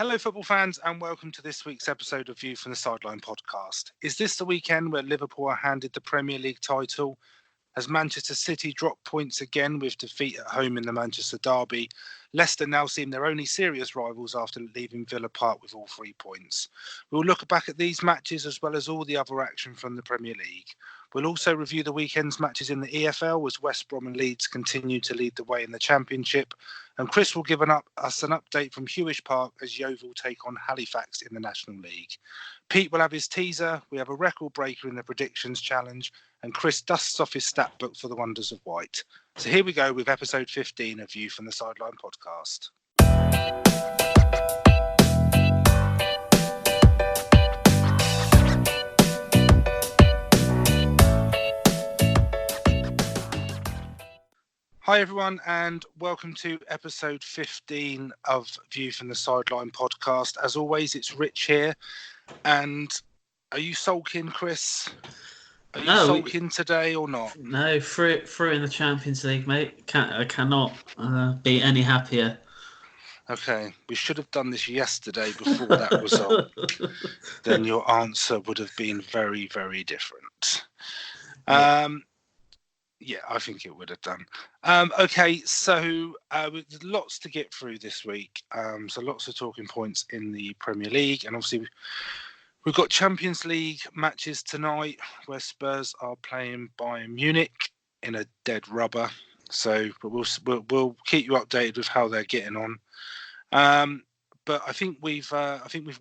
Hello, football fans, and welcome to this week's episode of View from the Sideline podcast. Is this the weekend where Liverpool are handed the Premier League title? Has Manchester City dropped points again with defeat at home in the Manchester derby? Leicester now seem their only serious rivals after leaving Villa Park with all 3 points. We'll look back at these matches as well as all the other action from the Premier League. We'll also review the weekend's matches in the EFL as West Brom and Leeds continue to lead the way in the Championship. And Chris will give us an update from Hewish Park as Yeovil take on Halifax in the National League. Pete will have his teaser, we have a record breaker in the predictions challenge, and Chris dusts off his stat book for the wonders of white. So here we go with episode 15 of View from the Sideline podcast. Hi everyone, and welcome to episode 15 of View from the Sideline podcast. As always, it's Rich here. And are you sulking, Chris? Are you sulking today or not? No, through in the Champions League, mate. I cannot be any happier. Okay, we should have done this yesterday before that result. Then your answer would have been very, very different. Yeah, I think it would have done. Okay, so there's lots to get through this week. So lots of talking points in the Premier League. And obviously, we've got Champions League matches tonight where Spurs are playing Bayern Munich in a dead rubber. So we'll keep you updated with how they're getting on. But I think we've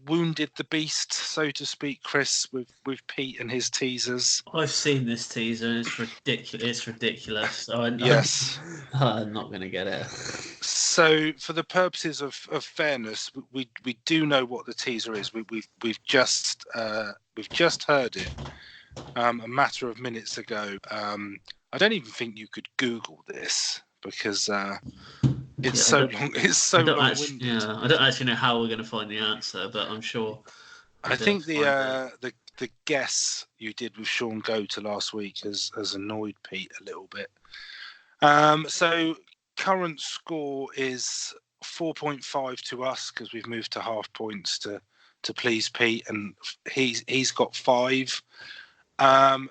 wounded the beast, so to speak, Chris, with Pete and his teasers. I've seen this teaser and it's ridiculous. It's ridiculous. Yes. I'm not going to get it. So, for the purposes of fairness, we do know what the teaser is. We've just heard it a matter of minutes ago. I don't even think you could Google this because. It's so long. It's so long-winded. Yeah, I don't actually know how we're going to find the answer, but I'm sure. I think the guess you did with Sean Go-to last week has annoyed Pete a little bit. So current score is 4.5 to us because we've moved to half points to please Pete, and he's got 5.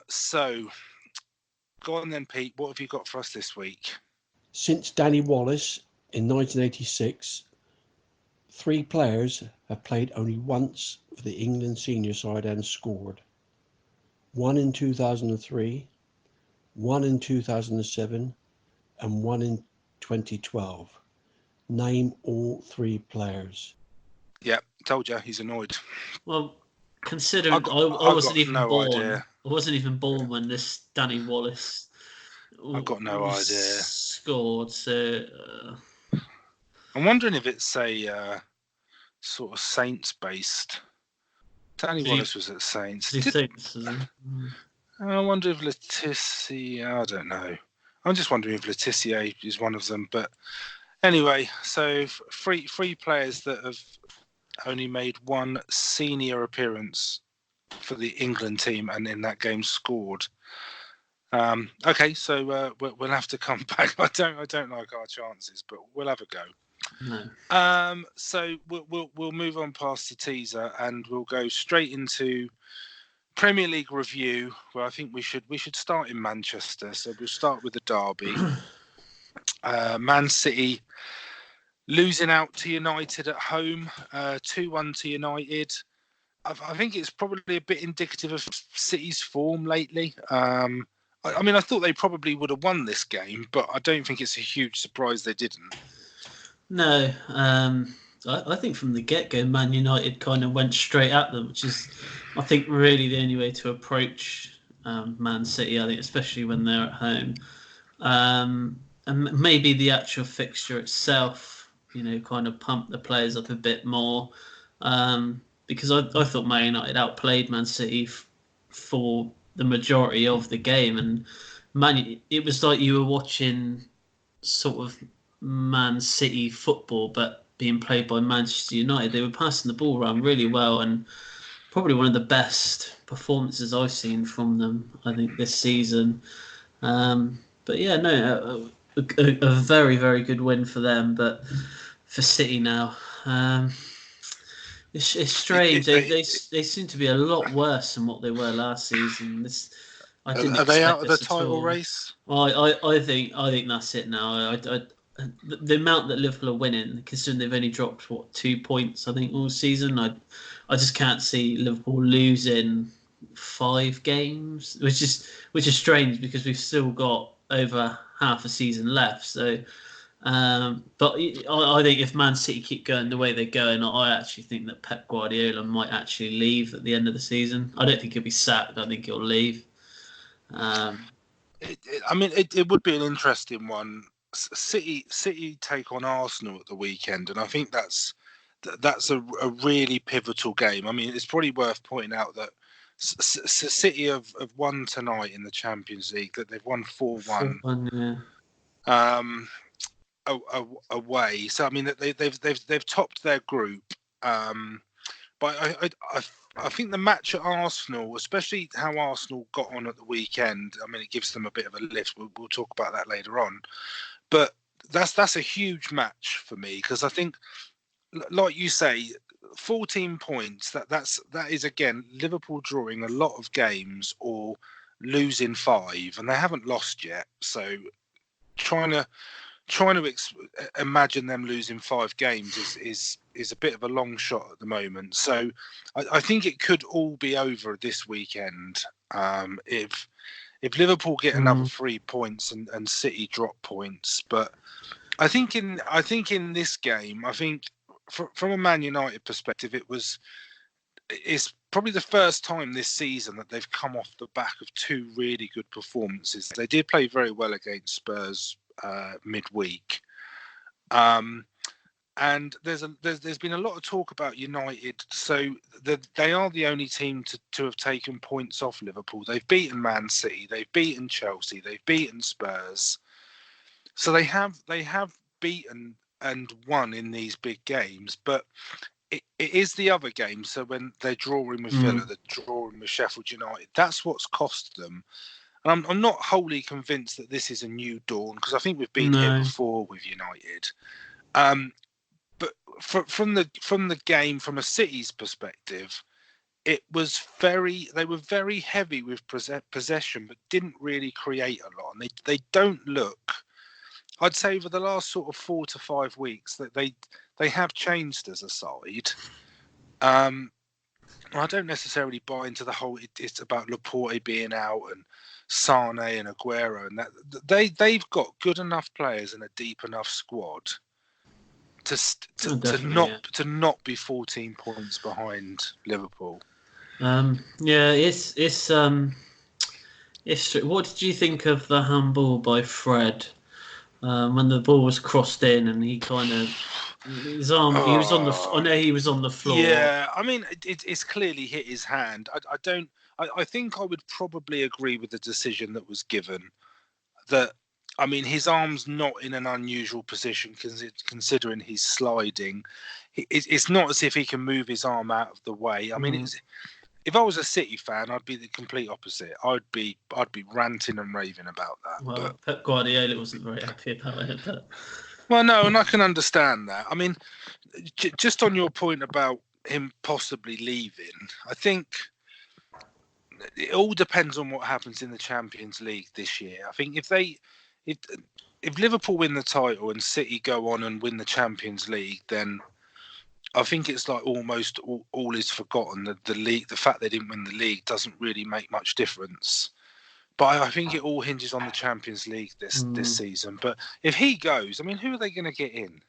So go on then, Pete. What have you got for us this week? Since Danny Wallace in 1986, 3 players have played only once for the England senior side and scored. 1 in 2003, 1 in 2007, and 1 in 2012. Name all 3 players. Yeah, told you, he's annoyed. Well, considering I wasn't even born. I wasn't even born when this Danny Wallace. I've got no idea. Scored, so. I'm wondering if it's a sort of Saints-based. Danny Wallace was at Saints. I wonder if Laetitia. I don't know. I'm just wondering if Laetitia is one of them. But anyway, so three players that have only made 1 senior appearance for the England team, and in that game scored. Okay, so we'll have to come back. I don't like our chances, but we'll have a go. No. So we'll move on past the teaser and we'll go straight into Premier League review, where I think we should start in Manchester. So we'll start with the derby. Man City losing out to United at home, 2-1 to United. I think it's probably a bit indicative of City's form lately. I mean, I thought they probably would have won this game, but I don't think it's a huge surprise they didn't. No, I think from the get-go, Man United kind of went straight at them, which is, I think, really the only way to approach Man City, I think, especially when they're at home. And maybe the actual fixture itself, kind of pumped the players up a bit more. Because I thought Man United outplayed Man City for the majority of the game. And it was like you were watching sort of Man City football, but being played by Manchester United. They were passing the ball around really well, and probably one of the best performances I've seen from them, I think, this season. But yeah, no, a very, very good win for them. But for City now, It's strange. They seem to be a lot worse than what they were last season. I didn't are they out expect of the this at title all. race? Well, I think that's it now. The amount that Liverpool are winning, considering they've only dropped 2 points, I think, all season. I just can't see Liverpool losing 5 games, which is strange because we've still got over half a season left. So, but I think if Man City keep going the way they're going, I actually think that Pep Guardiola might actually leave at the end of the season. I don't think he'll be sacked. I think he'll leave. It would be an interesting one. City take on Arsenal at the weekend, and I think that's a really pivotal game. I mean, it's probably worth pointing out that City have won tonight in the Champions League. That they've won 4-1. Away. So I mean, they've topped their group. But I think the match at Arsenal, especially how Arsenal got on at the weekend, I mean, it gives them a bit of a lift. We'll talk about that later on. But that's a huge match for me because I think, like you say, 14 points. That is again Liverpool drawing a lot of games or losing 5, and they haven't lost yet. So trying to imagine them losing 5 games is a bit of a long shot at the moment. So I think it could all be over this weekend if Liverpool get another 3 points and City drop points. But I think in this game, I think from a Man United perspective, it's probably the first time this season that they've come off the back of 2 really good performances. They did play very well against Spurs midweek, and there's been a lot of talk about United. So they are the only team to have taken points off Liverpool. They've beaten Man City, they've beaten Chelsea, they've beaten Spurs. So they have beaten and won in these big games, but it is the other game. So when they're drawing with Villa, they're drawing with Sheffield United. That's what's cost them. And I'm not wholly convinced that this is a new dawn because I think we've been here before with United. But from the game, from a City's perspective, they were very heavy with possession, but didn't really create a lot. And they don't look. I'd say over the last sort of 4 to 5 weeks that they have changed as a side. I don't necessarily buy into the whole it's about Laporte being out and Sane and Aguero and that they've got good enough players and a deep enough squad to not be 14 points behind Liverpool. It's what did you think of the handball by Fred when the ball was crossed in and he kind of his arm he was on the I know he was on the floor. Yeah, I mean it's clearly hit his hand. I think I would probably agree with the decision that was given. That I mean his arm's not in an unusual position considering he's sliding. It's not as if he can move his arm out of the way. I mean if I was a City fan, I'd be the complete opposite. I'd be ranting and raving about that. Well, Pep Guardiola wasn't very happy about it. But... Well, no, and I can understand that. I mean, just on your point about him possibly leaving, I think it all depends on what happens in the Champions League this year. I think if Liverpool win the title and City go on and win the Champions League, then I think it's like almost all is forgotten. The league, the fact they didn't win the league doesn't really make much difference. But I think it all hinges on the Champions League this season. But if he goes, I mean, who are they going to get in?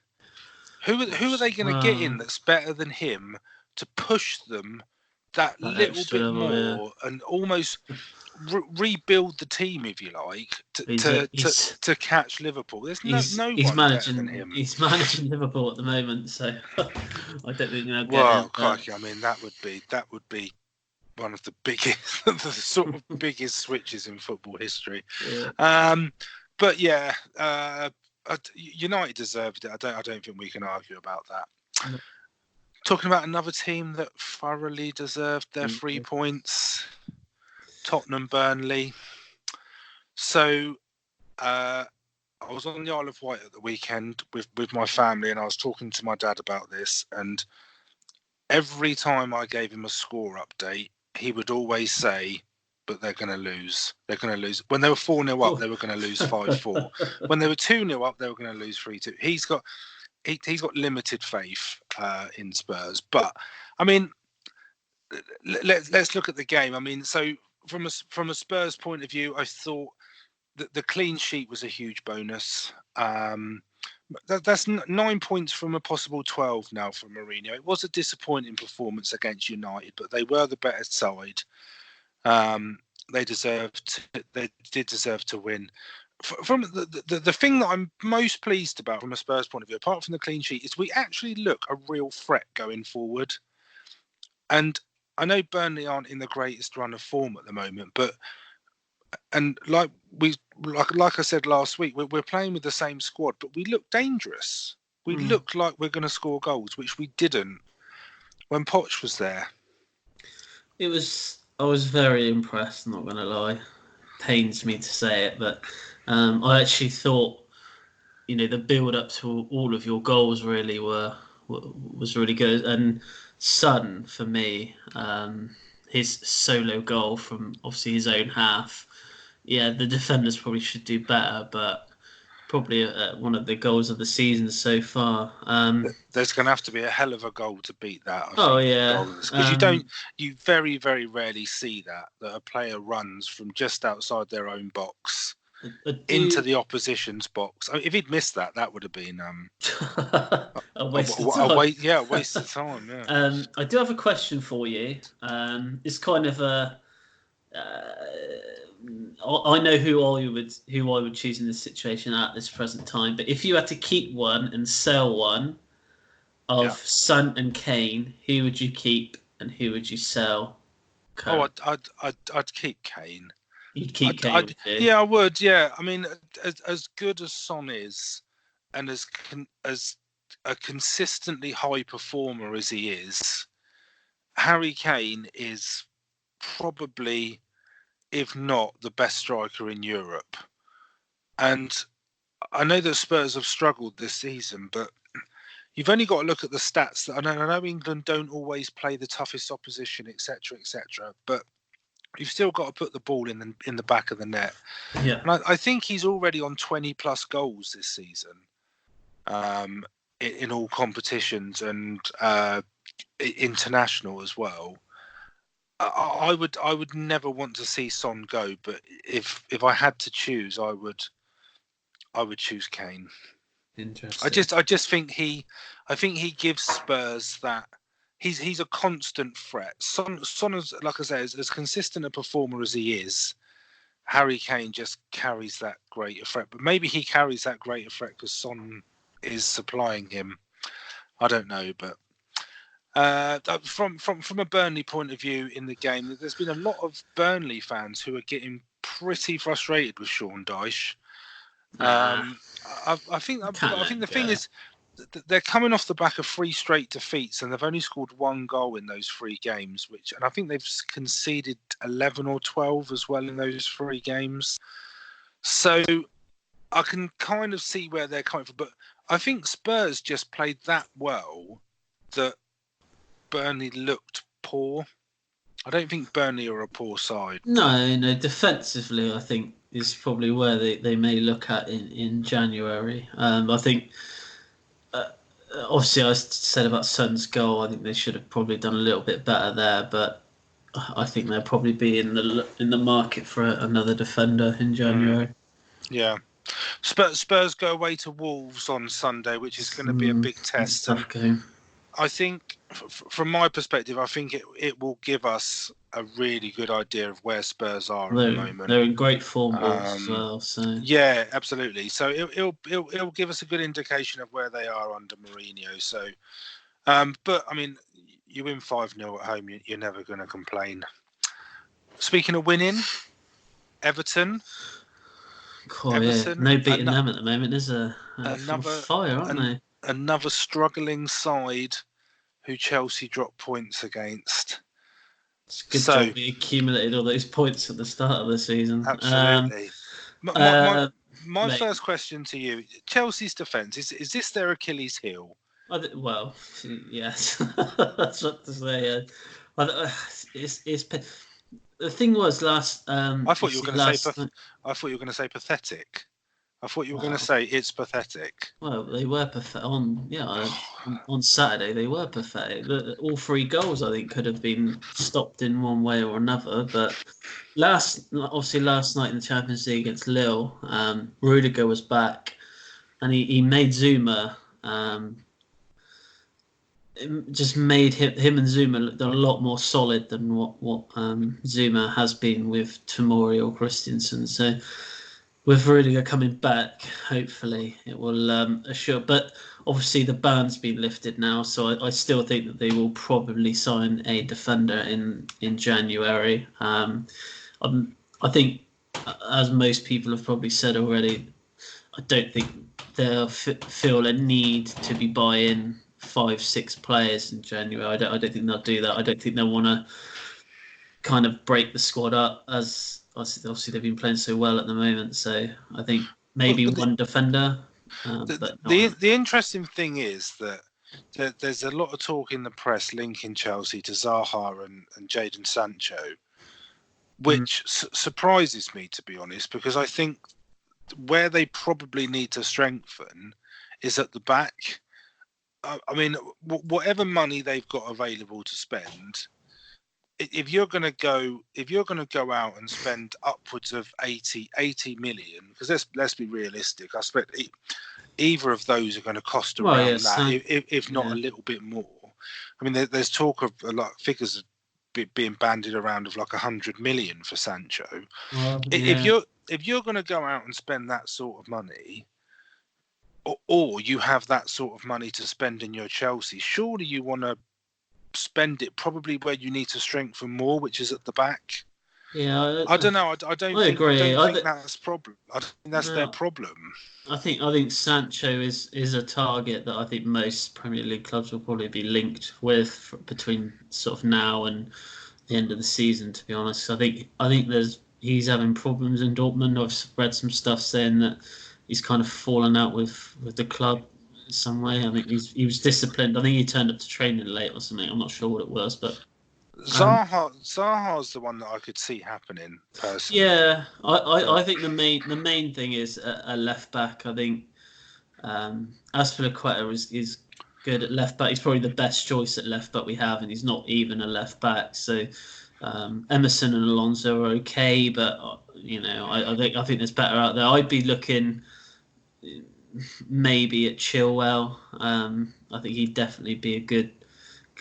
Who are they going to get in that's better than him to push them that little bit more and almost rebuild the team, if you like, to catch Liverpool? There's no one better than him. He's managing Liverpool at the moment, so I don't think they'll get Well, crikey, I mean that would be one of the biggest, the sort of biggest switches in football history. Yeah. But yeah, United deserved it. I don't think we can argue about that. No. Talking about another team that thoroughly deserved their 3 points, Tottenham Burnley. So I was on the Isle of Wight at the weekend with my family, and I was talking to my dad about this, and every time I gave him a score update, he would always say, but they're going to lose. They're going to lose. When they were 4-0 up, they were going to lose 5-4. When they were 2-0 up, they were going to lose 3-2. He's got limited faith in Spurs. But, I mean, let's look at the game. I mean, so from a Spurs point of view, I thought that the clean sheet was a huge bonus. That's 9 points from a possible 12 now for Mourinho. It was a disappointing performance against United, but they were the better side. They did deserve to win. From the thing that I'm most pleased about from a Spurs point of view, apart from the clean sheet, is we actually look a real threat going forward. And I know Burnley aren't in the greatest run of form at the moment, but like I said last week, we're playing with the same squad, but we look dangerous. We look like we're going to score goals, which we didn't when Poch was there. I was very impressed, not going to lie. Pains me to say it, but I actually thought, the build up to all of your goals really was really good. And Son, for me, his solo goal from obviously his own half. Yeah, the defenders probably should do better, but probably one of the goals of the season so far. There's going to have to be a hell of a goal to beat that. Because you very, very rarely see that a player runs from just outside their own box into the opposition's box. I mean, if he'd missed that, that would have been a waste of time. A waste of time. Yeah. I do have a question for you. It's kind of a. I know who I would choose in this situation at this present time. But if you had to keep one and sell one of Son and Kane, who would you keep and who would you sell? I'd keep Kane. You'd keep Kane. Yeah, I would. Yeah, I mean, as good as Son is, and as a consistently high performer as he is, Harry Kane is probably, if not the best striker in Europe. And I know that Spurs have struggled this season, but you've only got to look at the stats. I know England don't always play the toughest opposition, etc., but you've still got to put the ball in the back of the net. Yeah, and I think he's already on 20 plus goals this season, in all competitions and international as well. I would never want to see Son go, but if I had to choose, I would choose Kane. Interesting. I just think he gives Spurs that he's a constant threat. Son is, like I say, as consistent a performer as he is. Harry Kane just carries that greater threat, but maybe he carries that greater threat because Son is supplying him. I don't know, but. From a Burnley point of view in the game, there's been a lot of Burnley fans who are getting pretty frustrated with Sean Dyche. I think the thing is they're coming off the back of 3 straight defeats, and they've only scored 1 goal in those 3 games. And I think they've conceded 11 or 12 as well in those 3 games. So I can kind of see where they're coming from, but I think Spurs just played that well that Burnley looked poor. I don't think Burnley are a poor side. No. Defensively, I think is probably where they may look at in January. I think, obviously, I said about Son's goal. I think they should have probably done a little bit better there, but I think they'll probably be in the market for another defender in January. Yeah. Spurs go away to Wolves on Sunday, which is going to be a big test. Tough game. I think, from my perspective, I think it will give us a really good idea of where Spurs are at the moment. They're in great form as well. So yeah, absolutely. So it'll give us a good indication of where they are under Mourinho. So, but I mean, you win 5-0 at home, you're never going to complain. Speaking of winning, Everton. Everton, no beating them at the moment, is there? Another fire, aren't they? Another struggling side who Chelsea dropped points against. It's good job we accumulated all those points at the start of the season. Absolutely. My first question to you, Chelsea's defence, is this their Achilles heel? Well, yes, that's what to say. It's the thing was last. I thought you were going to say. Last. I thought you were going to say pathetic. I thought you were going to Wow. say it's pathetic. Well, they were pathetic on Saturday. They were pathetic. All 3 goals, I think, could have been stopped in one way or another. But last night in the Champions League against Lille, Rudiger was back, and he made Zuma. It just made him and Zuma look a lot more solid than what Zuma has been with Tomori or Christensen. So with Rudiger coming back, hopefully it will assure. But obviously the ban's been lifted now, so I still think that they will probably sign a defender in January. I think, as most people have probably said already, I don't think they'll feel a need to be buying 5-6 players in January. I don't think they'll do that. I don't think they'll want to kind of break the squad up, as obviously they've been playing so well at the moment. So I think maybe one defender. The interesting thing is that there's a lot of talk in the press linking Chelsea to Zaha and Jadon Sancho, which surprises me, to be honest, because I think where they probably need to strengthen is at the back. I mean, whatever money they've got available to spend, if you're going to go out and spend upwards of 80 million, because let's be realistic, I expect either of those are going to cost around that, if not a little bit more. I mean, there's talk of a lot of figures being bandied around of like 100 million for Sancho. If you're going to go out and spend that sort of money, or you have that sort of money to spend in your Chelsea, surely you want to spend it probably where you need to strengthen more, which is at the back. Yeah, I don't know. I don't agree. I don't think that's problem. I think that's their problem. I think Sancho is a target that I think most Premier League clubs will probably be linked with between sort of now and the end of the season. To be honest, I think he's having problems in Dortmund. I've read some stuff saying that he's kind of fallen out with the club in some way. I think he was disciplined. I think he turned up to training late or something. I'm not sure what it was, but Zaha's the one that I could see happening personally. Yeah, I think the main thing is a left back. I think Azpilicueta is good at left back. He's probably the best choice at left back we have, and he's not even a left back. So Emerson and Alonso are okay, but I think there's better out there. I'd be looking maybe at Chilwell. I think he'd definitely be a good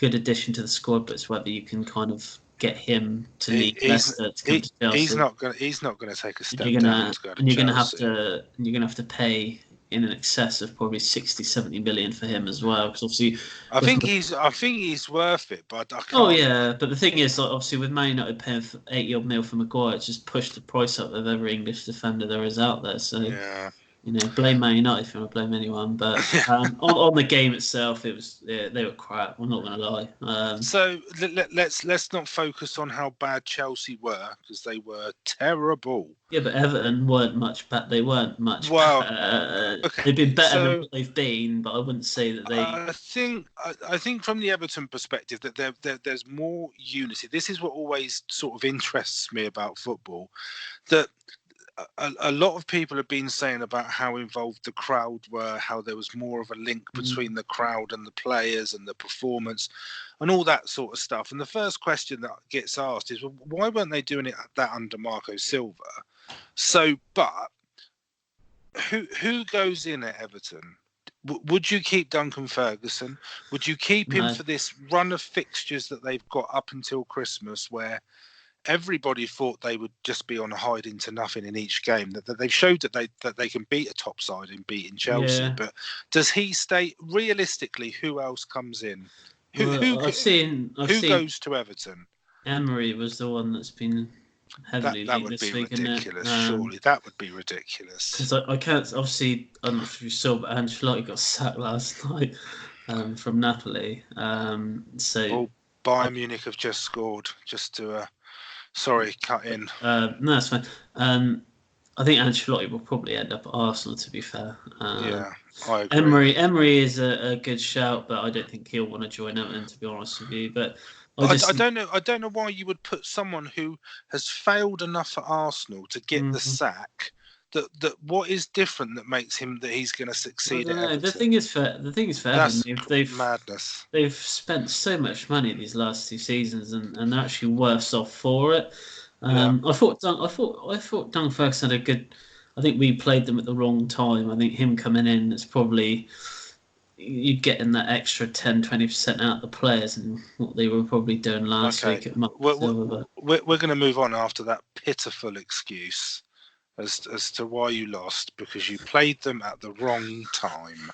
addition to the squad, but it's whether you can kind of get him to leave Leicester to come to Chelsea. He's not going to take a step down to go to Chelsea. You're going to have to pay in an excess of probably 60-70 million for him as well, because obviously I think he's worth it, but I can't. Oh yeah, but the thing is, like, obviously with Man United paying 80-odd mil for Maguire, it's just pushed the price up of every English defender there is out there. So yeah. Blame Man United if you want to blame anyone, but on the game itself, they were crap. I'm not going to lie. So let's not focus on how bad Chelsea were, because they were terrible. Yeah, but Everton weren't much bad. They weren't much. Well, okay. They've been better than what they've been, but I wouldn't say that they. I think from the Everton perspective that there's more unity. This is what always sort of interests me about football, that a lot of people have been saying about how involved the crowd were, how there was more of a link between the crowd and the players and the performance and all that sort of stuff. And the first question that gets asked is, well, why weren't they doing that under Marco Silva? So, but who goes in at Everton? Would you keep Duncan Ferguson? Would you keep him for this run of fixtures that they've got up until Christmas, where everybody thought they would just be on a hiding to nothing in each game? That they've showed that they can beat a top side in beating Chelsea. Yeah. But does he stay? Realistically, who else comes in? Who goes to Everton? Emery was the one that's been heavily that would be ridiculous. Surely that would be ridiculous. Because I can't. Obviously, I'm not sure if you saw, but Ancelotti got sacked last night from Napoli. Bayern Munich have just scored. Just to sorry, cut in. No, that's fine. I think Ancelotti will probably end up at Arsenal, to be fair. I agree. Emery is a good shout, but I don't think he'll want to join Everton, to be honest with you. But I don't know. I don't know why you would put someone who has failed enough at Arsenal to get the sack. That what is different that makes him that he's going to succeed at Everton? The thing is for That's Everton, they've madness. They've spent so much money these last 2 seasons, and they're actually worse off for it. I thought Duncan Ferguson had a good. I think we played them at the wrong time. I think him coming in is probably you getting that extra 10-20% out of the players and what they were probably doing last week at we're going to move on after that pitiful excuse as to why you lost, because you played them at the wrong time.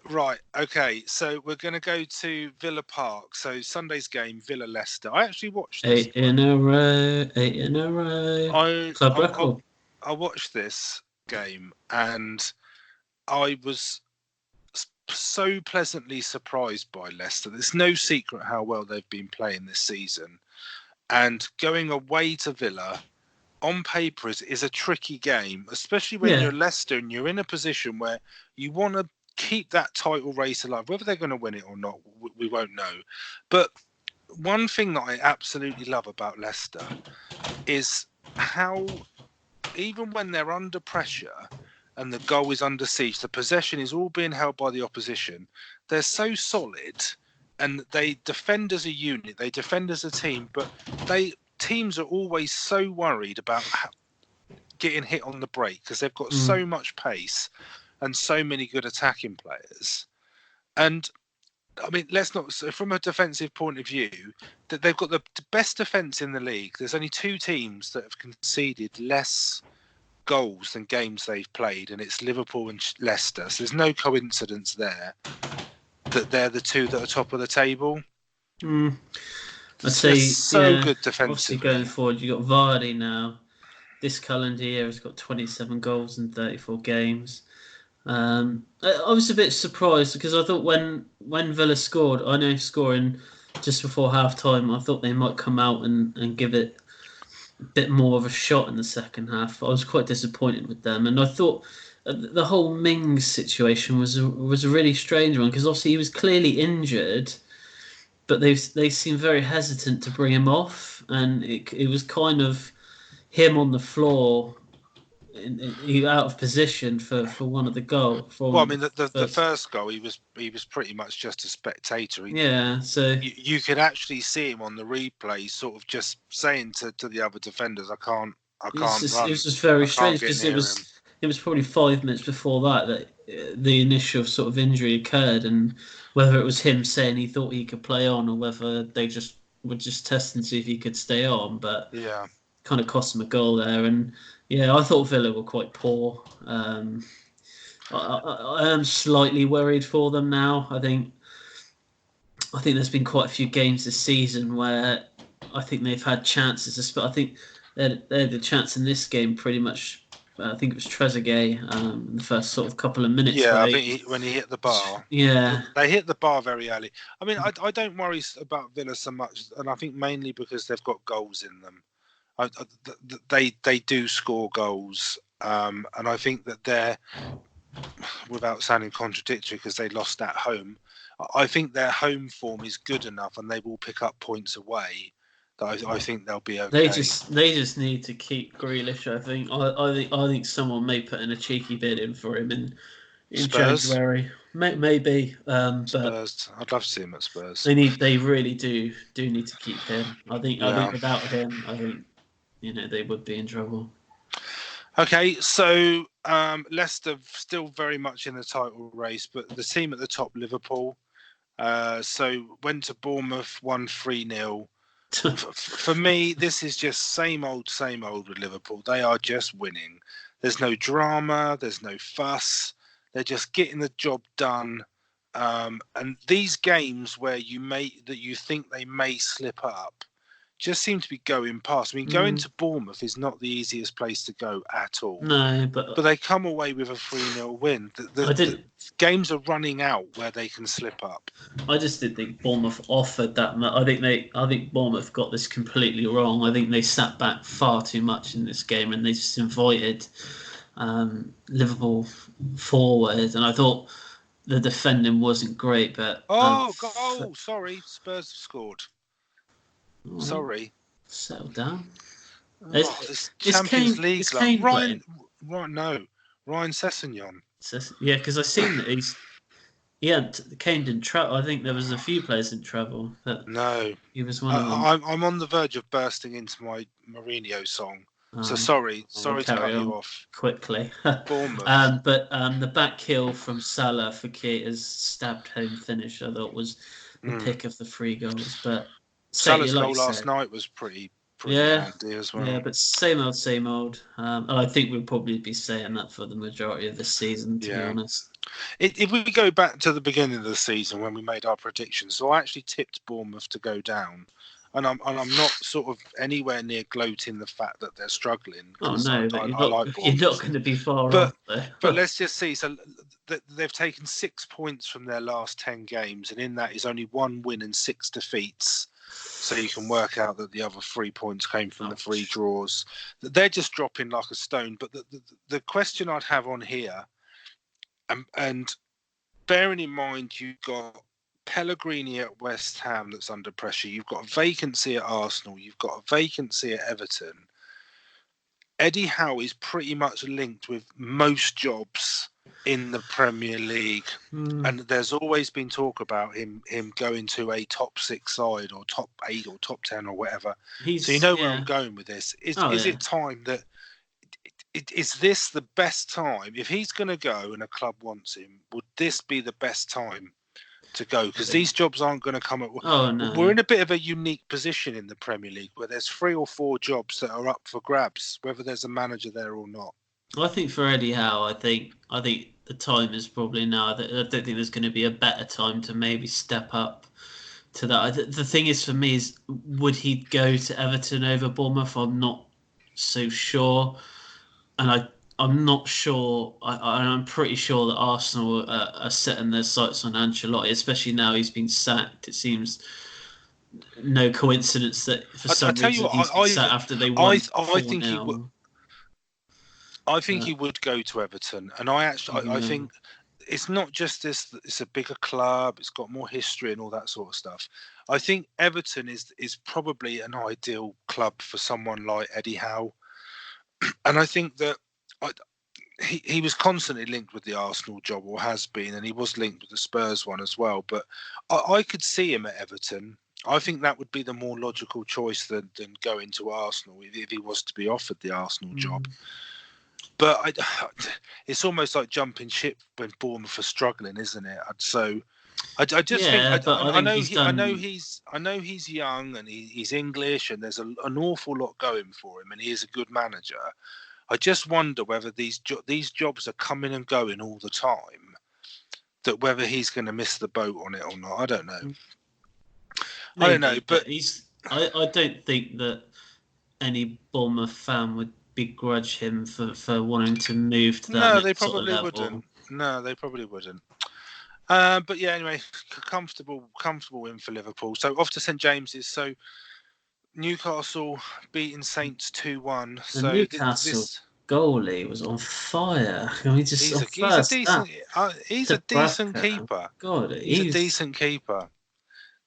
Right, okay, so we're going to go to Villa Park. So Sunday's game, Villa-Leicester. I actually watched this. 8 in a row. Club record. I watched this game and I was so pleasantly surprised by Leicester. There's no secret how well they've been playing this season. And going away to Villa, on paper, is a tricky game, especially when you're Leicester and you're in a position where you want to keep that title race alive. Whether they're going to win it or not, we won't know. But one thing that I absolutely love about Leicester is how, even when they're under pressure and the goal is under siege, the possession is all being held by the opposition. They're so solid, and they defend as a unit, they defend as a team, but teams are always so worried about getting hit on the break because they've got so much pace and so many good attacking players. And I mean, from a defensive point of view, that they've got the best defence in the league. There's only 2 teams that have conceded less goals than games they've played, and it's Liverpool and Leicester. So there's no coincidence there that they're the 2 that are top of the table. I'd say good defensively. Obviously, going forward, you got Vardy now. This calendar year has got 27 goals in 34 games. I was a bit surprised because I thought when Villa scored, I know scoring just before half time, I thought they might come out and give it a bit more of a shot in the second half. I was quite disappointed with them, and I thought the whole Mings situation was a really strange one because obviously he was clearly injured, but they seemed very hesitant to bring him off, and it was kind of him on the floor. Out of position for one of the goals. Well, I mean, the first goal, he was pretty much just a spectator. So you could actually see him on the replay, sort of just saying to the other defenders, "I can't run." It was just very strange because it was probably 5 minutes before that the initial sort of injury occurred, and whether it was him saying he thought he could play on or whether they just were just testing to see if he could stay on, but kind of cost him a goal there. And I thought Villa were quite poor. I am slightly worried for them now. I think there's been quite a few games this season where I think they've had chances. But I think they had the chance in this game pretty much. I think it was Trezeguet in the first sort of couple of minutes. Yeah, I think when he hit the bar. Yeah. They hit the bar very early. I mean, I don't worry about Villa so much, and I think mainly because they've got goals in them. They do score goals, and I think that they're, without sounding contradictory because they lost at home, I think their home form is good enough and they will pick up points away that I think they'll be okay. They just need to keep Grealish. I think I think someone may put in a cheeky bid in for him in January. Maybe, Spurs. I'd love to see him at Spurs. They really do need to keep him. I think without him, I think they would be in trouble. Okay, so Leicester still very much in the title race, but the team at the top, Liverpool, so went to Bournemouth, won 3-0. For me, this is just same old with Liverpool. They are just winning. There's no drama, there's no fuss. They're just getting the job done. And these games where you think they may slip up just seem to be going past. I mean, going to Bournemouth is not the easiest place to go at all. No, but they come away with a 3-0 win. The games are running out where they can slip up. I just didn't think Bournemouth offered that much. I think Bournemouth got this completely wrong. I think they sat back far too much in this game, and they just invited Liverpool forward, and I thought the defending wasn't great, but goal! Sorry, Spurs have scored. Sorry. Settle down. This Champions League. Is Kane playing? No, Ryan Sessegnon. Yeah, because I seen that Kane didn't travel. I think there was a few players didn't travel. But no, he was one of them. I'm on the verge of bursting into my Mourinho song. So sorry to cut you off quickly. Bournemouth. But the back heel from Salah for Keita's stabbed home finish, I thought was the pick of the 3 goals. But Salah's goal last night was pretty handy as well. Yeah, but same old. And I think we'll probably be saying that for the majority of the season, to be honest. If we go back to the beginning of the season when we made our predictions, so I actually tipped Bournemouth to go down, and I'm not sort of anywhere near gloating the fact that they're struggling. Oh no, but you're not going to be far off there. But let's just see. So they've taken 6 points from their last 10 games, and in that is only 1 win and 6 defeats. So you can work out that the other 3 points came from the 3 draws. They're just dropping like a stone. But the question I'd have on here, and bearing in mind you've got Pellegrini at West Ham that's under pressure, you've got a vacancy at Arsenal, you've got a vacancy at Everton. Eddie Howe is pretty much linked with most jobs in the Premier League, and there's always been talk about him going to a top 6 side or top 8 or top 10 or whatever. So you know where I'm going with this. Is it time that is this the best time if he's going to go and a club wants him? Would this be the best time to go? Because these jobs aren't going to come at. No. We're in a bit of a unique position in the Premier League where there's 3 or 4 jobs that are up for grabs, whether there's a manager there or not. I think for Eddie Howe, I think the time is probably now. I don't think there's going to be a better time to maybe step up to that. The thing is, for me, is would he go to Everton over Bournemouth? I'm not so sure, and I'm not sure. I'm pretty sure that Arsenal are setting their sights on Ancelotti, especially now he's been sacked. It seems no coincidence that for some reason he's been sacked after they won 4-0. I think he would go to Everton, and I think it's not just this. It's a bigger club. It's got more history and all that sort of stuff. I think Everton is probably an ideal club for someone like Eddie Howe, and I think that he was constantly linked with the Arsenal job, or has been, and he was linked with the Spurs one as well. But I could see him at Everton. I think that would be the more logical choice than going to Arsenal if he was to be offered the Arsenal job. But it's almost like jumping ship when Bournemouth are struggling, isn't it? So I just think I know he's young and he's English and there's an awful lot going for him and he is a good manager. I just wonder whether these jobs are coming and going all the time, that whether he's going to miss the boat on it or not. I don't know. Maybe, I don't know, but I don't think that any Bournemouth fan would begrudge him for wanting to move to that. No, they probably wouldn't. No, they probably wouldn't. But yeah, anyway, comfortable win for Liverpool. So off to St James's. So Newcastle beating Saints 2-1. So Newcastle goalie was on fire. I mean, he's a decent keeper. God, he's a decent keeper.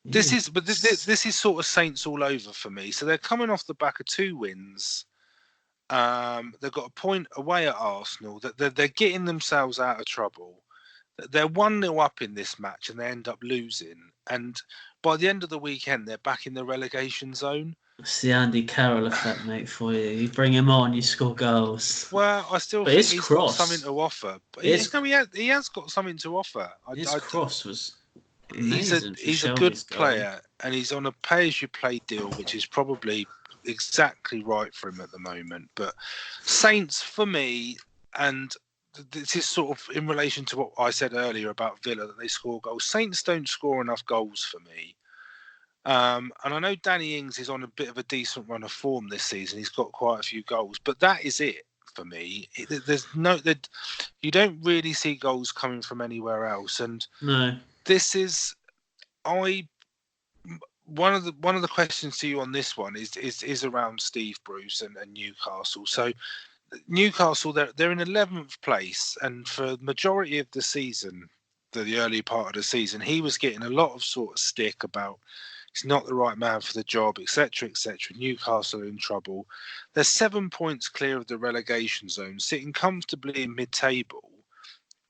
This is sort of Saints all over for me. So they're coming off the back of 2 wins. They've got a point away at Arsenal. They're getting themselves out of trouble. They're 1-0 up in this match and they end up losing. And by the end of the weekend, they're back in the relegation zone. It's the Andy Carroll effect, mate, for you. You bring him on, you score goals. Well, I still think he's got something to offer. But he has got something to offer. His cross was amazing. He's a good player and he's on a pay-as-you-play deal, which is probably exactly right for him at the moment. But Saints, for me, and this is sort of in relation to what I said earlier about Villa, that they score goals. Saints don't score enough goals for me. And I know Danny Ings is on a bit of a decent run of form this season. He's got quite a few goals, but that is it for me. You don't really see goals coming from anywhere else. And no, this is one of the questions to you on this one is around Steve Bruce and Newcastle. So Newcastle, they're in 11th place, and for the majority of the season, the early part of the season, he was getting a lot of sort of stick about he's not the right man for the job, etc., etc. Newcastle are in trouble. They're 7 points clear of the relegation zone, sitting comfortably in mid-table.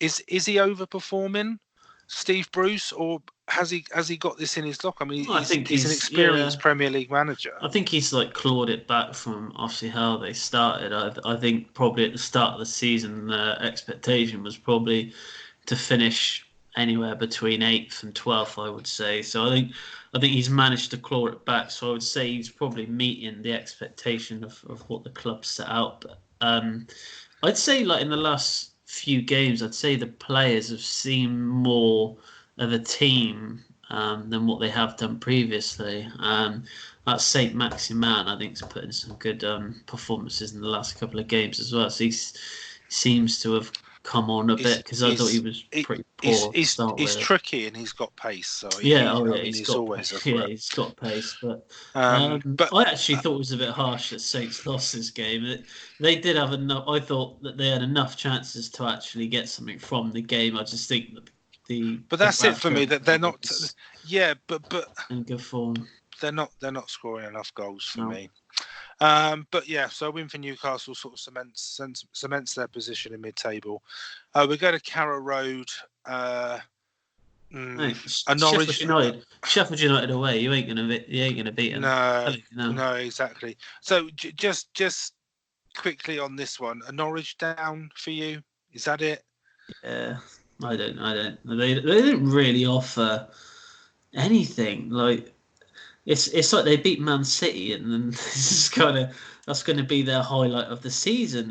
Is he overperforming, Steve Bruce, or has he got this in his lock? I mean, I think he's an experienced Premier League manager. I think he's like clawed it back from obviously how they started. I think probably at the start of the season, the expectation was probably to finish anywhere between 8th and 12th, I would say. So I think he's managed to claw it back. So I would say he's probably meeting the expectation of what the club set out. But I'd say like in the last few games, I'd say the players have seemed more of a team than what they have done previously. That Saint Maximin, I think, has put in some good performances in the last couple of games as well. So he seems to have come on a bit, because I thought he was pretty poor. He's tricky and he's got pace. So he's got always pace. Yeah, he's got pace. But I actually thought it was a bit harsh that Saints lost this game. They did have enough. I thought that they had enough chances to actually get something from the game. I just think that But that's it for me. That they're not. Yeah, but in good form. They're not scoring enough goals for me. But yeah, so a win for Newcastle sort of cements their position in mid-table. We go to Carrow Road. Norwich Sheffield United away. You ain't gonna beat them. No, exactly. So just quickly on this one, a Norwich down for you? Is that it? Yeah, I don't. They didn't really offer anything. Like it's like they beat Man City, and then this is that's going to be their highlight of the season.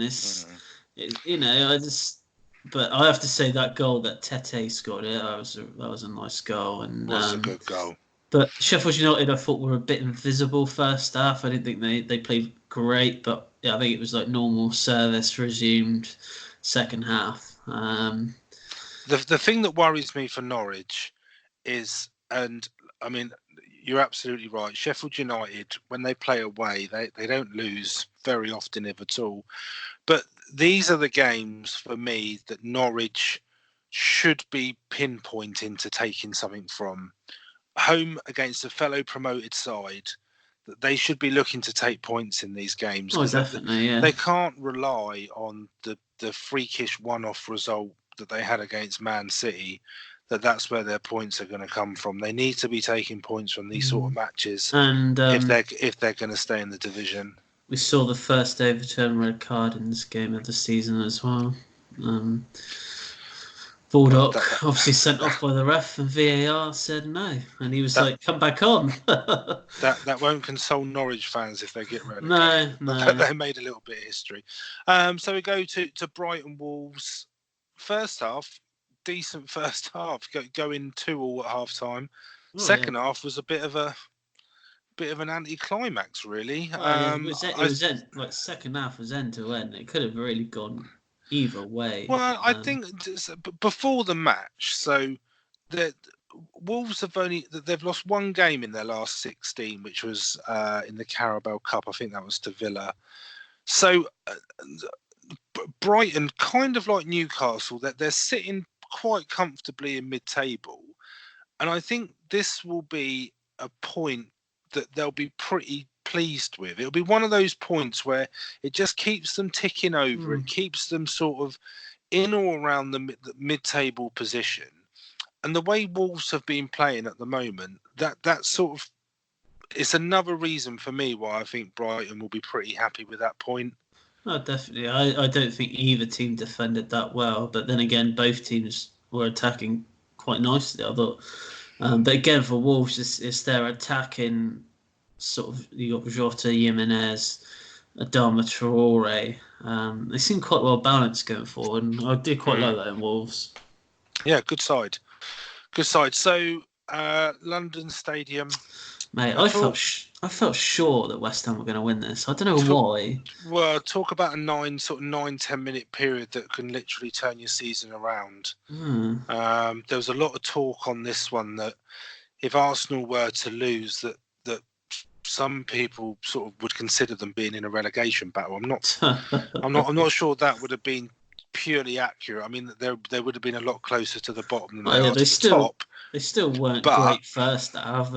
But I have to say that goal that Tete scored, that was a nice goal, and was a good goal. But Sheffield United, I thought, were a bit invisible first half. I didn't think they played great, but yeah, I think it was like normal service resumed second half. The thing that worries me for Norwich is, and I mean, you're absolutely right. Sheffield United, when they play away, they don't lose very often, if at all. But these are the games for me that Norwich should be pinpointing to taking something from. Home against a fellow promoted side, that they should be looking to take points in these games. Oh, definitely, yeah. They can't rely on the freakish one-off result that they had against Man City. That's where their points are going to come from. They need to be taking points from these sort of matches, and if they're going to stay in the division. We saw the first overturned red card in this game of the season as well. Baldock obviously sent off by the ref, and VAR said no, and he was like, "Come back on." that won't console Norwich fans if they get relegated. No. They made a little bit of history. So we go to Brighton Wolves. First half, decent first half, going 2-2 at half time. Second half was a bit of an anticlimax, really. It was like second half was end to end. It could have really gone either way. Well, I think before the match, so the Wolves they've lost one game in their last 16, which was in the Carabao Cup. I think that was to Villa. So Brighton, kind of like Newcastle, that they're sitting quite comfortably in mid-table, and I think this will be a point that they'll be pretty pleased with. It'll be one of those points where it just keeps them ticking over. It keeps them sort of in or around the mid-table position. And the way Wolves have been playing at the moment, that sort of, it's another reason for me why I think Brighton will be pretty happy with that point. Oh, definitely. I don't think either team defended that well, but then again, both teams were attacking quite nicely, I thought. But again, for Wolves, it's their attacking sort of. You got Jota, Jimenez, Adama Traore. They seem quite well balanced going forward, and I did quite like that in Wolves. Yeah, good side. So London Stadium, mate. I felt sure that West Ham were going to win this. I don't know why. Well, talk about a 9-10 minute period that can literally turn your season around. There was a lot of talk on this one that if Arsenal were to lose, that some people sort of would consider them being in a relegation battle. I'm not sure that would have been purely accurate. I mean, they would have been a lot closer to the bottom than they are to the top. They still weren't great first half.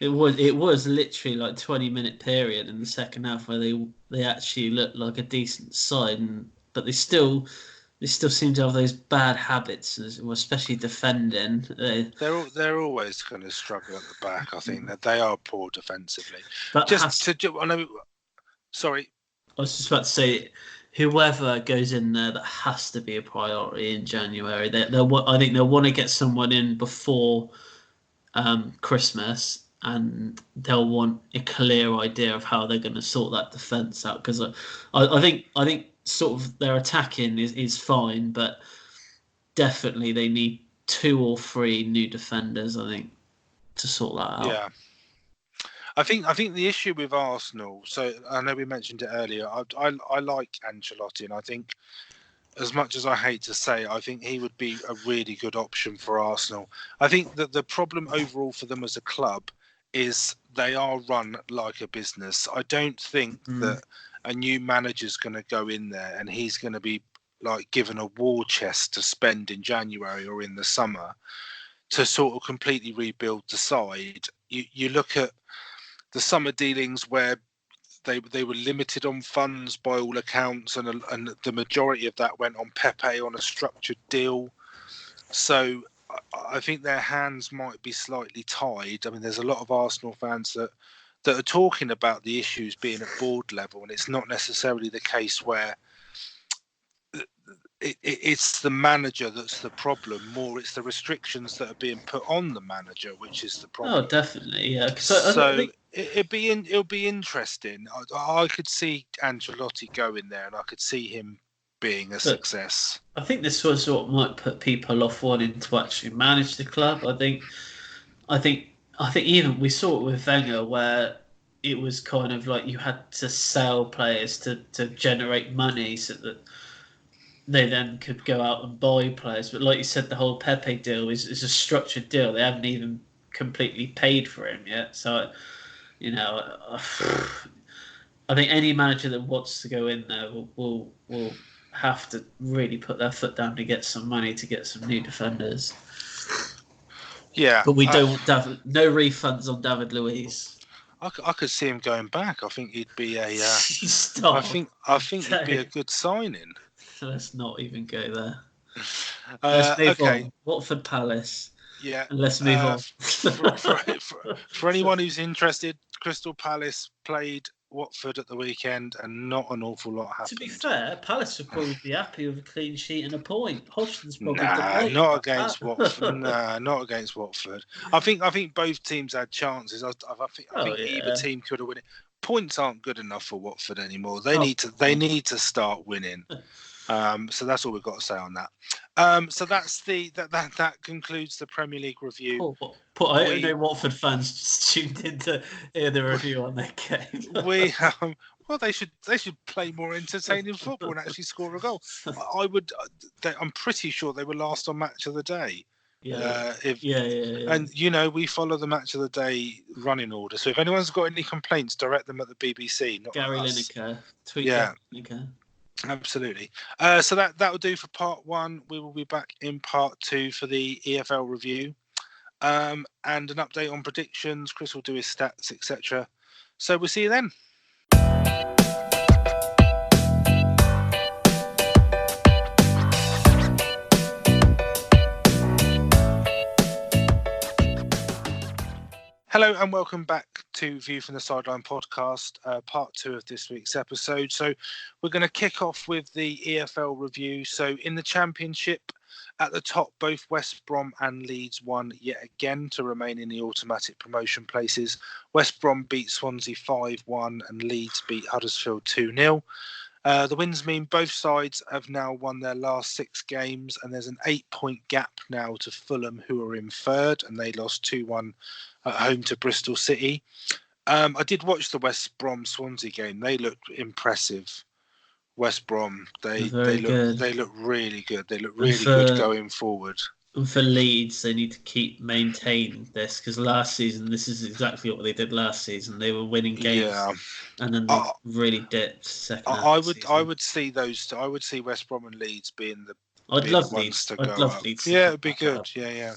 It was literally like 20-minute period in the second half where they actually looked like a decent side, but they still seem to have those bad habits, especially defending. They're always going to struggle at the back. I think that they are poor defensively. But sorry, I was just about to say, whoever goes in there, that has to be a priority in January. I think they'll want to get someone in before Christmas, and they'll want a clear idea of how they're going to sort that defence out. Because I think sort of their attacking is fine, but definitely they need 2 or 3 new defenders, I think, to sort that out. Yeah. I think the issue with Arsenal, so I know we mentioned it earlier, I like Ancelotti, and I think, as much as I hate to say, I think he would be a really good option for Arsenal. I think that the problem overall for them as a club is they are run like a business. I don't think that a new manager's going to go in there and he's going to be like given a war chest to spend in January or in the summer to sort of completely rebuild the side. You look at the summer dealings where they were limited on funds by all accounts, and the majority of that went on Pepe on a structured deal. So I think their hands might be slightly tied. I mean, there's a lot of Arsenal fans that are talking about the issues being at board level, and it's not necessarily the case where it's the manager that's the problem. More, it's the restrictions that are being put on the manager, which is the problem. Oh, definitely, yeah. So it'll be interesting. I could see Ancelotti going there, and I could see him being a success. I think this was what might put people off wanting to actually manage the club. I think even we saw it with Wenger, where it was kind of like you had to sell players to generate money so that they then could go out and buy players. But like you said, the whole Pepe deal is a structured deal. They haven't even completely paid for him yet. So, I think any manager that wants to go in there will have to really put their foot down to get some money to get some new defenders. Yeah, but we don't want no refunds on David Luiz. I could see him going back. I think he'd be a. Stop. I think he'd be a good signing. Let's not even go there. Let's move on. Watford Palace. Yeah. And let's move on. For anyone who's interested, Crystal Palace played Watford at the weekend, and not an awful lot happened. To be fair, Palace would probably be happy with a clean sheet and a point. Hodgson's probably not against Watford. Not against Watford. I think both teams had chances. I think either team could have won it. Points aren't good enough for Watford anymore. They need to start winning. So that's all we've got to say on that. So that's that concludes the Premier League review. I don't know Watford fans just tuned in to hear the review on their game. Well, they should play more entertaining football and actually score a goal. I'm pretty sure they were last on Match of the Day. Yeah. And we follow the Match of the Day running order. So if anyone's got any complaints, direct them at the BBC. Not Gary us. Lineker. Tweet Gary Lineker. Absolutely. So that will do for part 1. We will be back in part 2 for the EFL review, and an update on predictions. Chris will do his stats, etc. So we'll see you then. Hello and welcome back to View from the Sideline podcast, part 2 of this week's episode. So we're going to kick off with the EFL review. So in the Championship, at the top, both West Brom and Leeds won yet again to remain in the automatic promotion places. West Brom beat Swansea 5-1 and Leeds beat Huddersfield 2-0. The wins mean both sides have now won their last 6 games, and there's an 8-point gap now to Fulham, who are in third, and they lost 2-1 at home to Bristol City. I did watch the West Brom Swansea game. They looked impressive. West Brom, they look really good. They look really good going forward. And for Leeds, they need to maintain this, because last season, this is exactly what they did last season. They were winning games, and then they really dipped second half of the season. I would see those. I would see West Brom and Leeds being the ones to go up. Yeah, it'd be good. Yeah.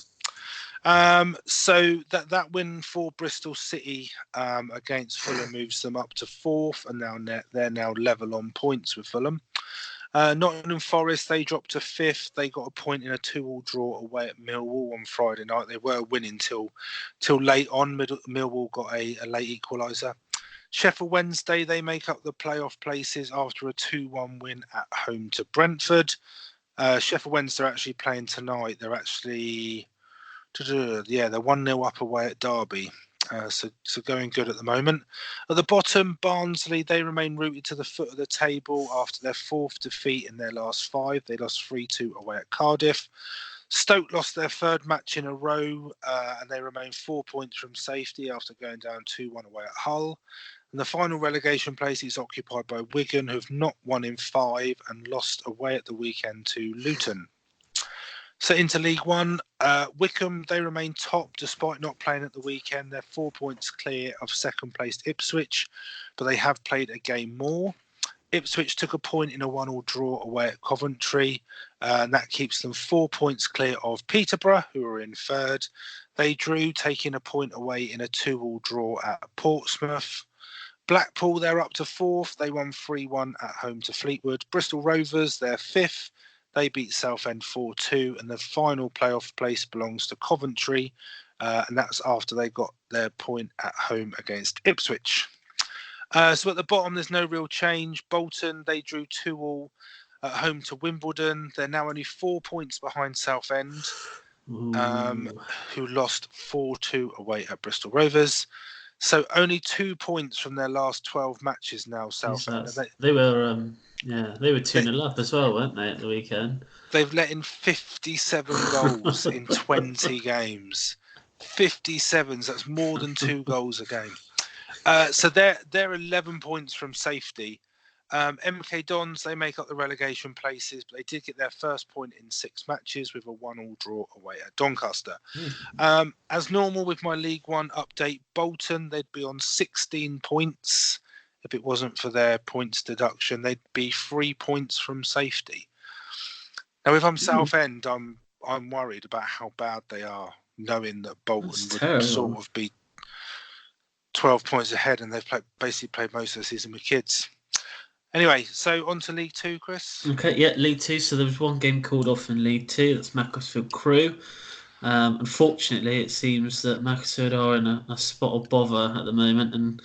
So that win for Bristol City against Fulham moves them up to 4th, and they're now level on points with Fulham. Nottingham Forest, they dropped to 5th. They got a point in a 2-2 draw away at Millwall on Friday night. They were winning till late on. Millwall got a late equaliser. Sheffield Wednesday, they make up the playoff places after a 2-1 win at home to Brentford. Sheffield Wednesday are actually playing tonight. They're actually, they're 1-0 up away at Derby. So going good at the moment. At the bottom, Barnsley, they remain rooted to the foot of the table after their 4th defeat in their last 5. They lost 3-2 away at Cardiff. Stoke lost their 3rd match in a row, and they remain 4 points from safety after going down 2-1 away at Hull. And the final relegation place is occupied by Wigan, who have not won in 5 and lost away at the weekend to Luton. So into League One, Wycombe, they remain top despite not playing at the weekend. They're 4 points clear of second placed Ipswich, but they have played a game more. Ipswich took a point in a 1-1 draw away at Coventry, and that keeps them 4 points clear of Peterborough, who are in 3rd. They drew, taking a point away in a 2-2 draw at Portsmouth. Blackpool, they're up to 4th. They won 3-1 at home to Fleetwood. Bristol Rovers, they're 5th. They beat Southend 4-2, and the final playoff place belongs to Coventry, and that's after they got their point at home against Ipswich. So at the bottom, there's no real change. Bolton, they drew 2-2 at home to Wimbledon. They're now only 4 points behind Southend, who lost 4-2 away at Bristol Rovers. So only 2 points from their last 12 matches now, Southend. They were 2-0 up as well, weren't they, at the weekend? They've let in 57 goals in 20 games. 57s, that's more than 2 goals a game. So they're 11 points from safety. MK Dons, they make up the relegation places, but they did get their first point in 6 matches with a 1-1 draw away at Doncaster. As normal with my League One update, Bolton, they'd be on 16 points. If it wasn't for their points deduction, they'd be 3 points from safety. Now, if I'm Southend, I'm worried about how bad they are, knowing that Bolton would sort of be 12 points ahead, and they've basically played most of the season with kids. Anyway, so on to League Two, Chris. Okay, yeah, League Two. So there was one game called off in League Two. That's Macclesfield Crewe. Unfortunately, it seems that Macclesfield are in a spot of bother at the moment and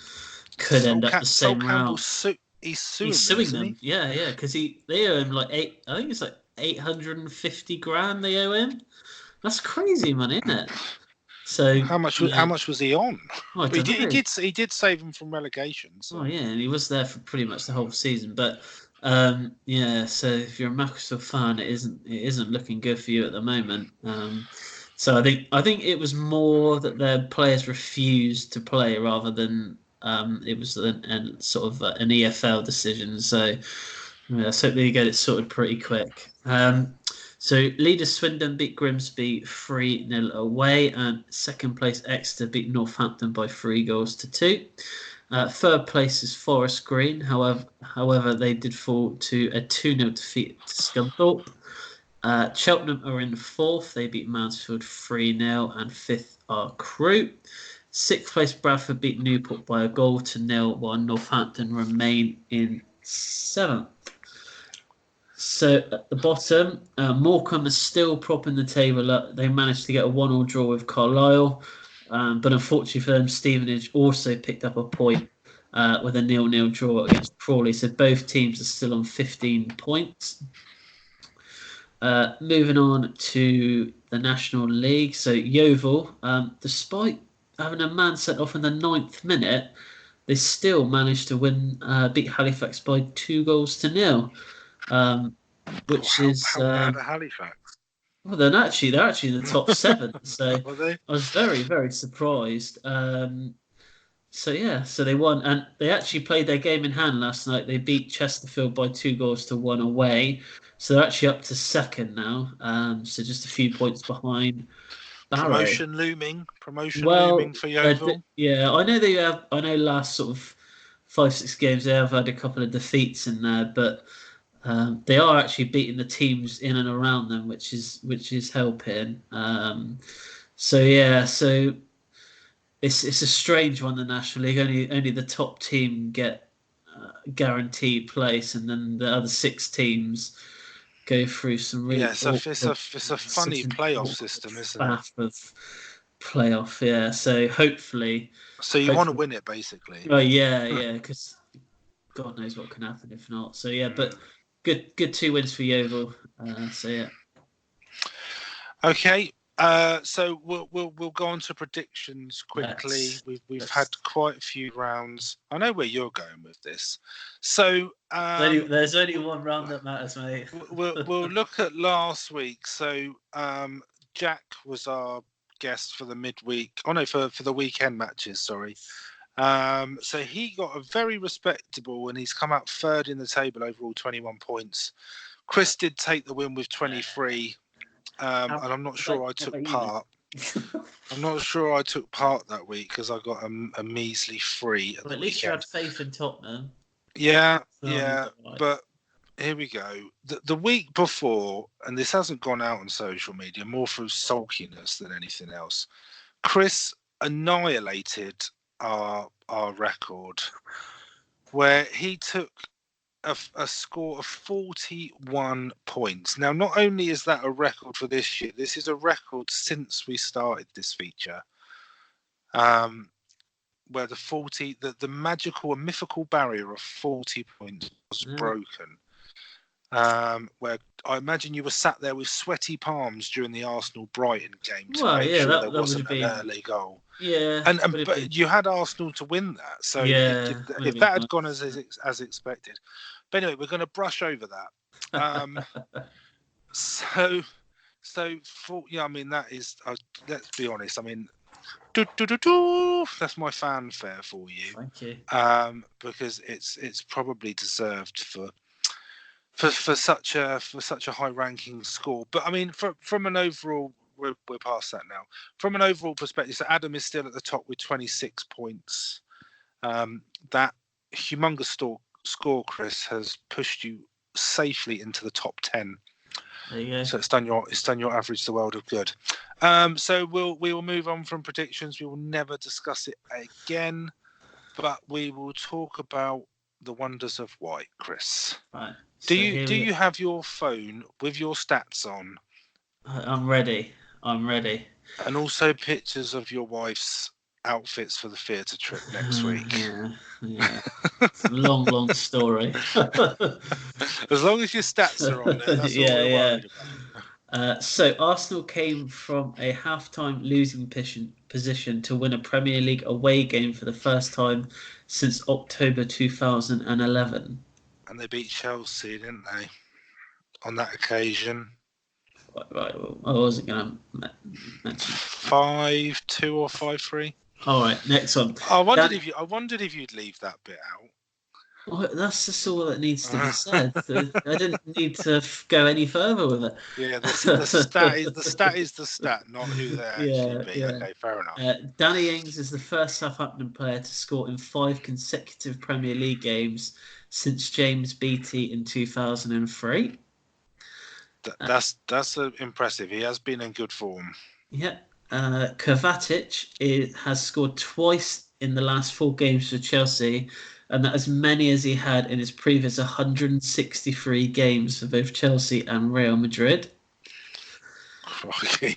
could end up the same route. He's suing them. Yeah, because they owe him like I think it's like 850 grand they owe him. That's crazy money, isn't it? So how much was he on? Oh, he did save him from relegation. So. Oh yeah, and he was there for pretty much the whole season. But so if you're a Macclesfield fan, it isn't looking good for you at the moment. So I think it was more that their players refused to play rather than it was an sort of an EFL decision. So let's hope they get it sorted pretty quick. So leaders Swindon beat Grimsby 3-0 away, and second place Exeter beat Northampton by 3-2. Third place is Forest Green. However, they did fall to a 2-0 defeat to Scunthorpe. Cheltenham are in fourth. They beat Mansfield 3-0, and fifth are Crewe. Sixth place Bradford beat Newport by 1-0, while Northampton remain in seventh. So at the bottom, Morecambe is still propping the table up. They managed to get a 1-1 draw with Carlisle, but unfortunately for them, Stevenage also picked up a point with a 0-0 draw against Crawley. So both teams are still on 15 points. Moving on to the National League. So Yeovil, despite having a man sent off in the 9th minute, they still managed to beat Halifax by 2-0. Which is how bad are Halifax? Well, they're actually in the top 7. So I was very, very surprised. So they won, and they actually played their game in hand last night. They beat Chesterfield by 2-1 away, so they're actually up to second now. So just a few points behind Barrow. Promotion looming for Yeovil. Yeah, I know they have. I know last sort of 5-6 games they have had a couple of defeats in there, but they are actually beating the teams in and around them, which is helping. So it's a strange one, the National League. Only the top team get guaranteed place, and then the other 6 teams go through some really it's a funny playoff system, isn't it? Of playoff, yeah. So hopefully, want to win it, basically. Oh yeah, because God knows what can happen if not. So yeah, but good 2 wins for Yeovil. So yeah. Okay. So we'll go on to predictions quickly. We've had quite a few rounds. I know where you're going with this. So there's only one round that matters, mate. we'll look at last week. So Jack was our guest for the midweek. Oh no, for the weekend matches. Sorry. So he got a very respectable, and he's come out third in the table overall, 21 points. Chris did take the win with 23. And I'm not sure I took part. I'm not sure I took part that week because I got a measly 3 at the at least weekend. you had faith in Tottenham. Yeah. But here we go. The week before, and this hasn't gone out on social media, more through sulkiness than anything else, Chris annihilated our record, where he took a score of 41 points. Now, not only is that a record for this year, this is a record since we started this feature, where the magical and mythical barrier of 40 points was broken. Where I imagine you were sat there with sweaty palms during the Arsenal-Brighton game to make sure there wasn't an early goal. Yeah, but you had Arsenal to win that, so if that had gone as expected. But anyway, we're going to brush over that. I mean, that is. Let's be honest. I mean, that's my fanfare for you. Thank you. Because it's probably deserved for such a high-ranking score. But I mean, from an overall. We're past that now. From an overall perspective, so Adam is still at the top with 26 points. That humongous score, Chris, has pushed you safely into the top 10. There you go. So it's done your average the world of good. So we will move on from predictions. We will never discuss it again, but we will talk about the wonders of white, Chris. Right. Do you have your phone with your stats on? I'm ready. And also pictures of your wife's outfits for the theatre trip next week. Yeah. It's a long story. As long as your stats are on there, that's all we're worried about. So Arsenal came from a half-time losing position to win a Premier League away game for the first time since October 2011. And they beat Chelsea, didn't they? On that occasion. Right. Well, I wasn't going to mention 5-2 or 5-3. All right, next one. I wondered if you'd leave that bit out. Well, that's just all that needs to be said. I didn't need to go any further with it. Yeah, the stat is the stat, not who they actually be. Okay, fair enough. Danny Ings is the first Southampton player to score in 5 consecutive Premier League games since James Beattie in 2003. That's impressive. He has been in good form. Yeah. Kovacic has scored twice in the last 4 games for Chelsea, and that's as many as he had in his previous 163 games for both Chelsea and Real Madrid. Okay.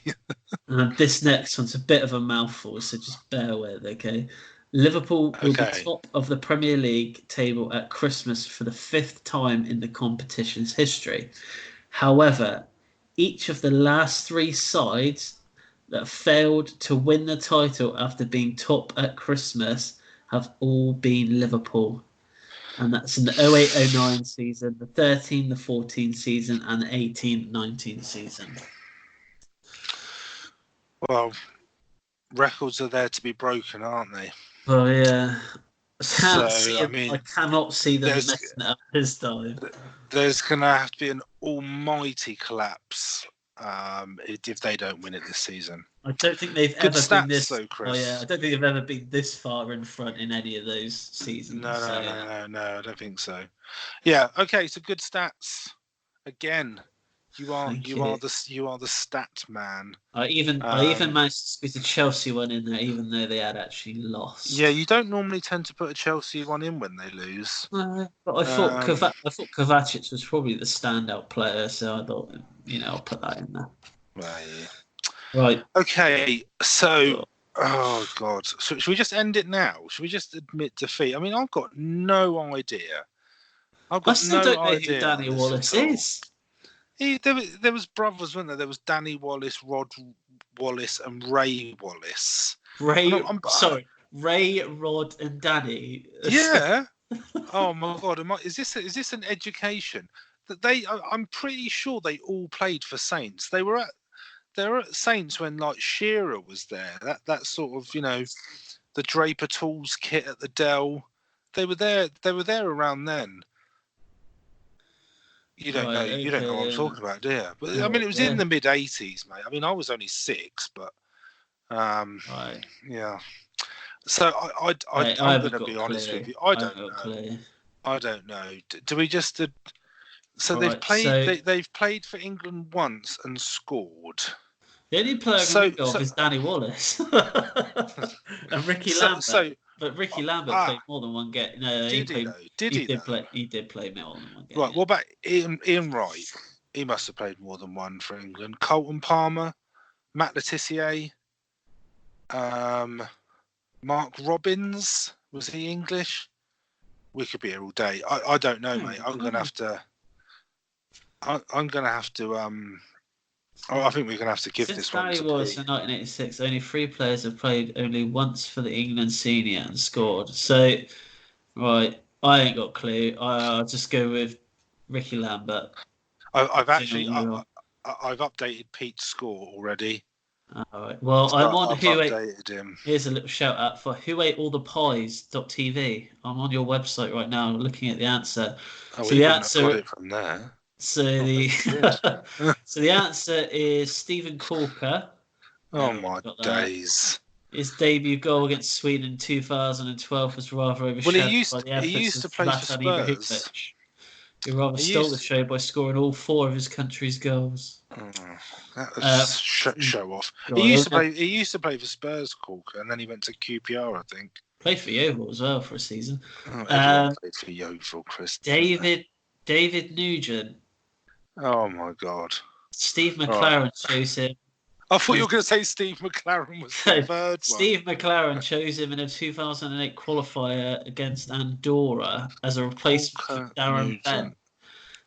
This next one's a bit of a mouthful, so just bear with it, okay? Liverpool will be top of the Premier League table at Christmas for the 5th time in the competition's history. However, each of the last 3 sides that failed to win the title after being top at Christmas have all been Liverpool. And that's in the 08-09 season, the 13-14 season, and the 18-19 season. Well, records are there to be broken, aren't they? Well, yeah. So I cannot see them there's messing it up this time. there's going to have to be an almighty collapse if they don't win it this season. I don't think they've Good ever been stats, this. though, Chris. Oh yeah, I don't think they've ever been this far in front in any of those seasons. No, so, I don't think so. Yeah, okay, so good stats. Again, you are the stat man. I even managed to squeeze a Chelsea one in there, even though they had actually lost. Yeah, you don't normally tend to put a Chelsea one in when they lose. But I thought Kovacic was probably the standout player, so I thought, I'll put that in there. Right. Okay, so oh god, so should we just end it now? Should we just admit defeat? I mean, I've got no idea. I still don't know who Danny Wallace is. There was brothers, weren't there? There was Danny Wallace, Rod Wallace, and Ray Wallace. Ray, Rod, and Danny. Yeah. Oh my god! Is this an education? That I'm pretty sure they all played for Saints. They were at Saints when like Shearer was there. That sort of the Draper Tools kit at the Dell. They were there. They were there around then. You don't know. You don't know what I'm talking about, do you? But I mean, it was in the mid '80s, mate. I mean, I was only 6, but yeah. So I'm going to be honest with you. I don't know. I don't know. Do we just? So they've played. They've played for England once and scored. The only player I can think of is Danny Wallace and Ricky Lambert. But Ricky Lambert played more than one game. No, he did play more than one game. Right. What about Ian Wright? He must have played more than one for England. Colton Palmer, Matt Letizia, Mark Robbins. Was he English? We could be here all day. I don't know, mate. I'm gonna have to. I think we're going to have to give this one to Danny Wallace in 1986, only 3 players have played only once for the England senior and scored. So, right, I ain't got a clue. I'll just go with Ricky Lambert. I've updated Pete's score already. All right. Well, so I'm on I've Who Ate. Him. Here's a little shout out for whoateallthepies.tv. I'm on your website right now looking at the answer. So the answer got it from there. So the answer is Stephen Corker. Oh my days! His debut goal against Sweden in 2012 was rather overshadowed by the efforts of Zlatan Ibrahimovic, who rather stole the show by scoring all 4 of his country's goals. That was show off. He used to play for Spurs, Corker, and then he went to QPR, I think. Played for Yeovil as well for a season. Everyone played for Yeovil, Chris. David Nugent. Oh my God! Steve McLaren chose him. I thought you were going to say Steve McLaren was the third one. Steve McLaren chose him in a 2008 qualifier against Andorra as a replacement for Darren Bent.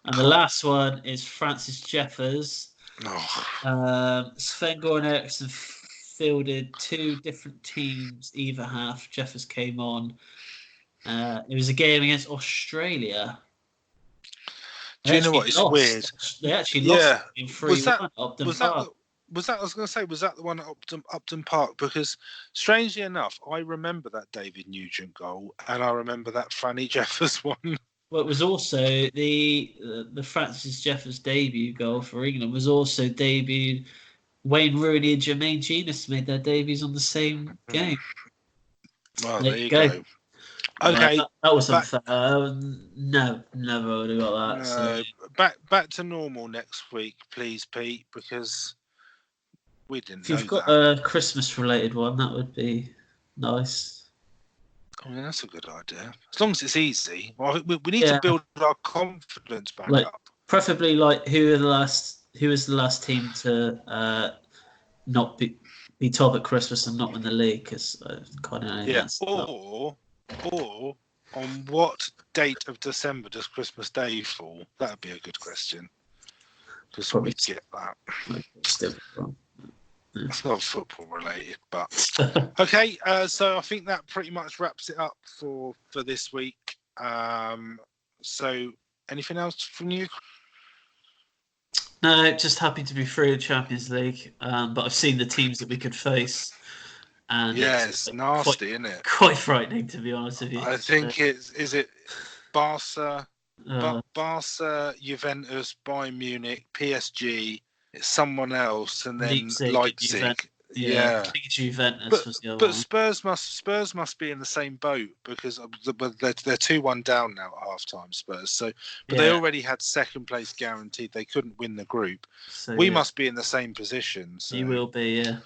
And the last one is Francis Jeffers. Sven Goran Eriksson fielded 2 different teams either half. Jeffers came on. It was a game against Australia. Do you know what? It's weird. They actually lost in 3-1 Upton Park. Was that the one at Upton Park? Because strangely enough, I remember that David Nugent goal, and I remember that Franny Jeffers one. Well, it was also the Francis Jeffers debut goal for England was also debuted. Wayne Rooney and Jermaine Genius made their debuts on the same game. Well, there you go. Okay, that was unfair. No, never would have got that. So. Back to normal next week, please, Pete, because we didn't. If you've got a Christmas-related one, that would be nice. I mean, that's a good idea. As long as it's easy. Well, we need to build our confidence back up. Preferably, who was the last team to not be top at Christmas and not win the league? Because kind of Or on what date of December does Christmas Day fall? That would be a good question. Because we get that. It's not football related, but okay. So I think that pretty much wraps it up for this week. So anything else from you? No, just happy to be through the Champions League. But I've seen the teams that we could face. And it's nasty, isn't it? Quite frightening, to be honest with you. I think is it Barca, Uh, Barca, Juventus, Bayern Munich, PSG. It's someone else, and then Leipzig. Yeah, I think it's Juventus was the other one. Spurs must be in the same boat because they're 2-1 down now at half time. Spurs, they already had second place guaranteed. They couldn't win the group. So, we must be in the same position. So. You will be, yeah.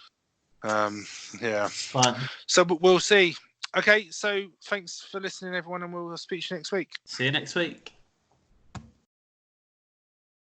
Yeah. Fun. So we'll see. Okay, so thanks for listening, everyone, and we'll speak to you next week. See you next week.